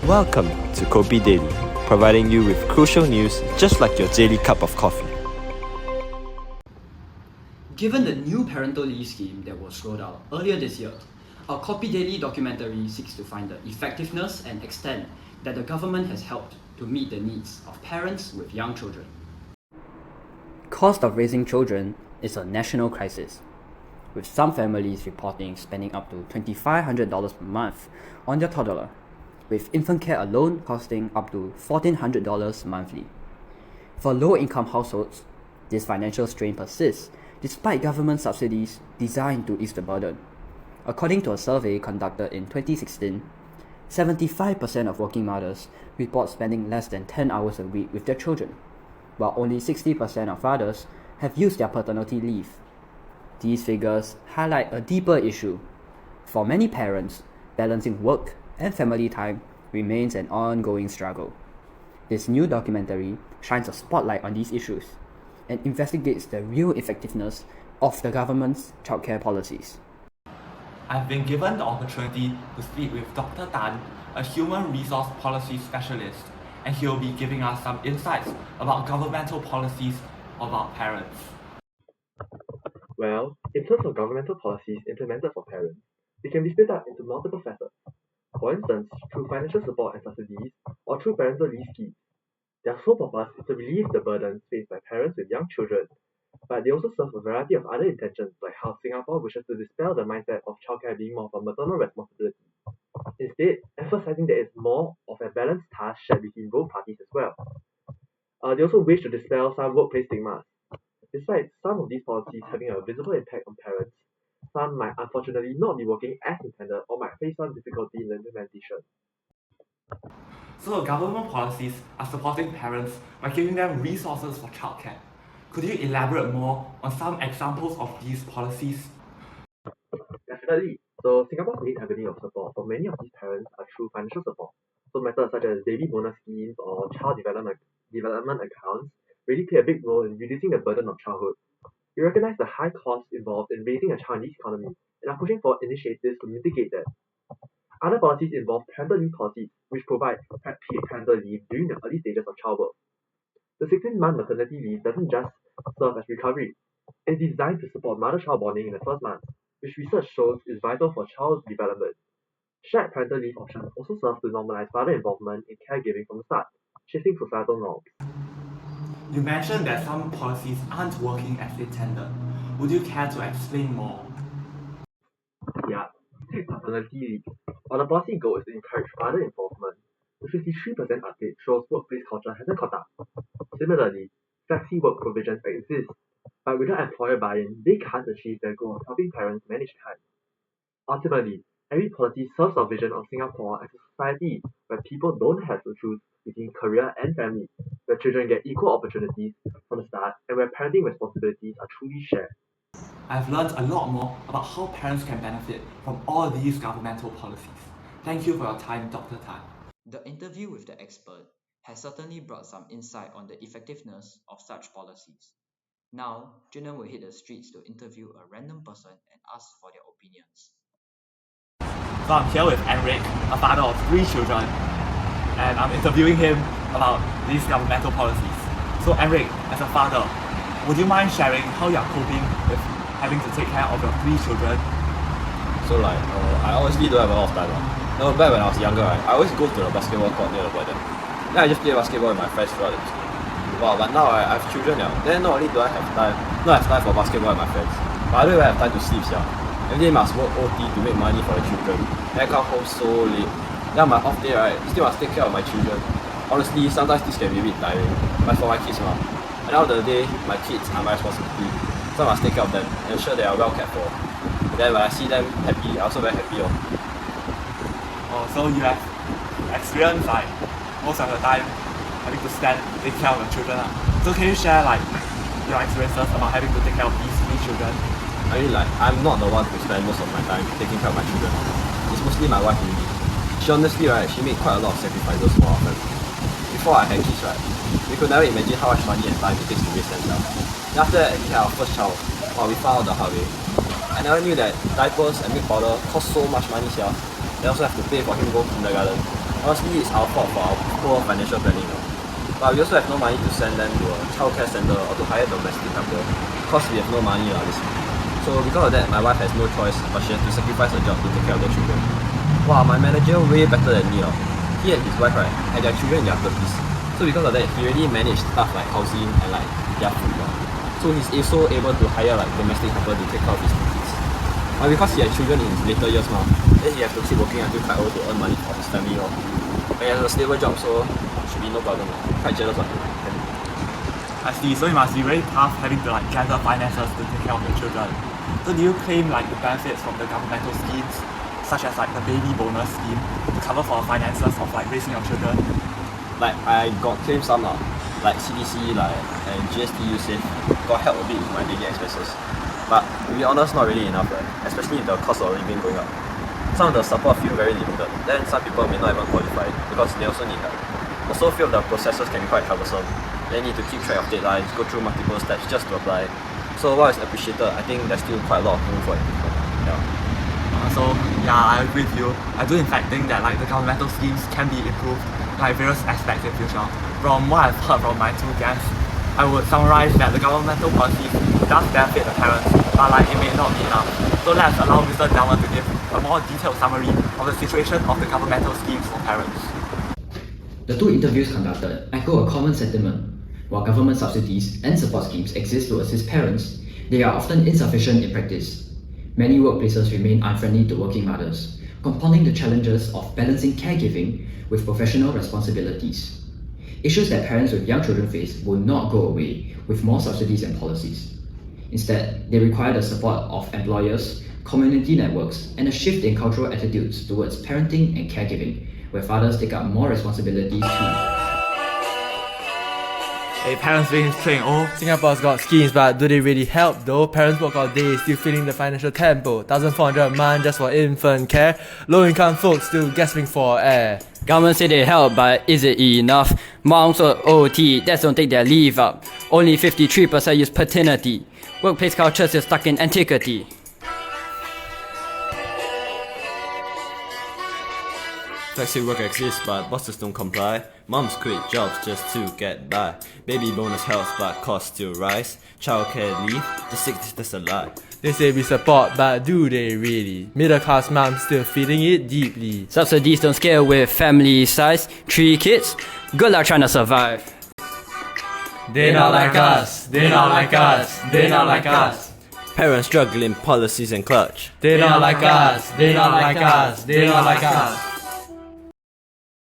Welcome to Kopi Daily, providing you with crucial news just like your daily cup of coffee. Given the new parental leave scheme that was rolled out earlier this year, our Kopi Daily documentary seeks to find the effectiveness and extent that the government has helped to meet the needs of parents with young children. Cost of raising children is a national crisis, with some families reporting spending up to $2,500 per month on their toddler, with infant care alone costing up to $1,400 monthly. For low-income households, this financial strain persists despite government subsidies designed to ease the burden. According to a survey conducted in 2016, 75% of working mothers report spending less than 10 hours a week with their children, while only 60% of fathers have used their paternity leave. These figures highlight a deeper issue. For many parents, balancing work and family time remains an ongoing struggle. This new documentary shines a spotlight on these issues and investigates the real effectiveness of the government's childcare policies. I've been given the opportunity to speak with Dr. Tan, a human resource policy specialist, and he'll be giving us some insights about governmental policies about parents. Well, in terms of governmental policies implemented for parents, they can be split up into multiple facets. For instance, through financial support and subsidies, or through parental leave schemes. Their sole purpose is to relieve the burdens faced by parents with young children, but they also serve a variety of other intentions, like how Singapore wishes to dispel the mindset of childcare being more of a maternal responsibility, instead emphasizing that it's more of a balanced task shared between both parties as well. They also wish to dispel some workplace stigmas. Besides some of these policies having a visible impact on parents, some might unfortunately not be working as intended or might face some difficulty in the implementation. So government policies are supporting parents by giving them resources for childcare. Could you elaborate more on some examples of these policies? Definitely. So Singapore's main avenue of support for many of these parents are through financial support. So methods such as baby bonus schemes or child development accounts really play a big role in reducing the burden of childhood. We recognize the high costs involved in raising a child in this economy and are pushing for initiatives to mitigate that. Other policies involve parental leave policies, which provide paid parental leave during the early stages of childbirth. The 16-month maternity leave doesn't just serve as recovery. It's designed to support mother-child bonding in the first month, which research shows is vital for child development. Shared parental leave options also serve to normalize father involvement in caregiving from the start, shifting societal norms. You mentioned that some policies aren't working as intended. Would you care to explain more? Yeah, take paternity leave. While the policy goal is to encourage father involvement, the 53% update shows workplace culture hasn't caught up. Similarly, flexi work provisions exist, but without employer buy-in, they can't achieve their goal of helping parents manage time. Ultimately, every policy serves our vision of Singapore as a society where people don't have to choose between career and family, where children get equal opportunities from the start, and where parenting responsibilities are truly shared. I've learned a lot more about how parents can benefit from all these governmental policies. Thank you for your time, Dr. Tan. The interview with the expert has certainly brought some insight on the effectiveness of such policies. Now, Zheng will hit the streets to interview a random person and ask for their opinions. So I'm here with Enrique, a father of 3 children, and I'm interviewing him about these governmental policies. So Enrique, as a father, would you mind sharing how you're coping with having to take care of your 3 children? So I honestly don't have a lot of time. No, back when I was younger, right, I always go to the basketball court near the border. Then I just play basketball with my friends throughout the day. Wow, but now I have children now. Then not only do I have time for basketball with my friends, but I don't even have time to sleep. Every day must work OT to make money for the children. Then I come home so late. Then on my off day, right, still must take care of my children. Honestly, sometimes this can be a bit tiring. But for my kids, at the end of the day, my kids are my responsibility. So I must take care of them and ensure they are well cared for. And then when I see them happy, I also very happy. Oh, so you have experienced most of the time having to take care of your children. So can you share your experiences about having to take care of these 3 children? I mean, I'm not the one who spend most of my time taking care of my children. It's mostly my wife Lily. She honestly, she made quite a lot of sacrifices for our family. Before I had kids, we could never imagine how much money and time it takes to raise them well. Then after that, we had our first child. We found out the hard way. I never knew that diapers and milk powder cost so much money here. They also have to pay for him to go kindergarten. Honestly, it's our fault for our poor financial planning. But we also have no money to send them to a childcare center or to hire domestic helper because we have no money basically. So because of that, my wife has no choice but she has to sacrifice her job to take care of the children. Wow, my manager way better than me. He and his wife had their children in their 30s. So because of that, he already managed stuff like housing and like their food. So he's also able to hire like domestic helper to take care of his kids. But because he had children in his later years then he has to keep working until quite old to earn money for his family. But he has a stable job, so should be no problem. Quite jealous of him. I see, so it must be very tough having to like gather finances to take care of your children. So do you claim like the benefits from the governmental schemes, such as like the baby bonus scheme, to cover for finances of like raising your children? Like I got claim some like CDC and GST usage got help a bit with my daily expenses. But to be honest, not really enough, especially if the cost of living going up. Some of the support feel very limited. Then some people may not even qualify because they also need help. Also feel the processes can be quite troublesome. They need to keep track of deadlines, go through multiple steps just to apply. So while it's appreciated, I think there's still quite a lot of room for improvement. I agree with you. I do in fact think that like the governmental schemes can be improved like various aspects in future. From what I've heard from my two guests, I would summarize that the governmental policies does benefit the parents, but like it may not be enough. So let's allow Mr. Delmar to give a more detailed summary of the situation of the governmental schemes for parents. The two interviews conducted echo a common sentiment. While government subsidies and support schemes exist to assist parents, they are often insufficient in practice. Many workplaces remain unfriendly to working mothers, compounding the challenges of balancing caregiving with professional responsibilities. Issues that parents with young children face will not go away with more subsidies and policies. Instead, they require the support of employers, community networks, and a shift in cultural attitudes towards parenting and caregiving, where fathers take up more responsibilities too. Hey, parents being saying, Singapore's got schemes, but do they really help though? Parents work all day, still feeling the financial tempo. 1,400 a month just for infant care. Low income folks still gasping for air. Government say they help, but is it enough? Moms or OT, dads don't take their leave up. Only 53% use paternity. Workplace culture is stuck in antiquity. Flexi work exists, but bosses don't comply. Moms quit jobs just to get by. Baby bonus helps, but costs still rise. Childcare leave, the sick is a lie. They say we support, but do they really? Middle class moms still feeling it deeply. Subsidies don't scale with family size. 3 kids, good luck trying to survive. They not like us, they not like us, they not like us. Parents struggling policies and clutch. They not like us, they not like us, they not like us.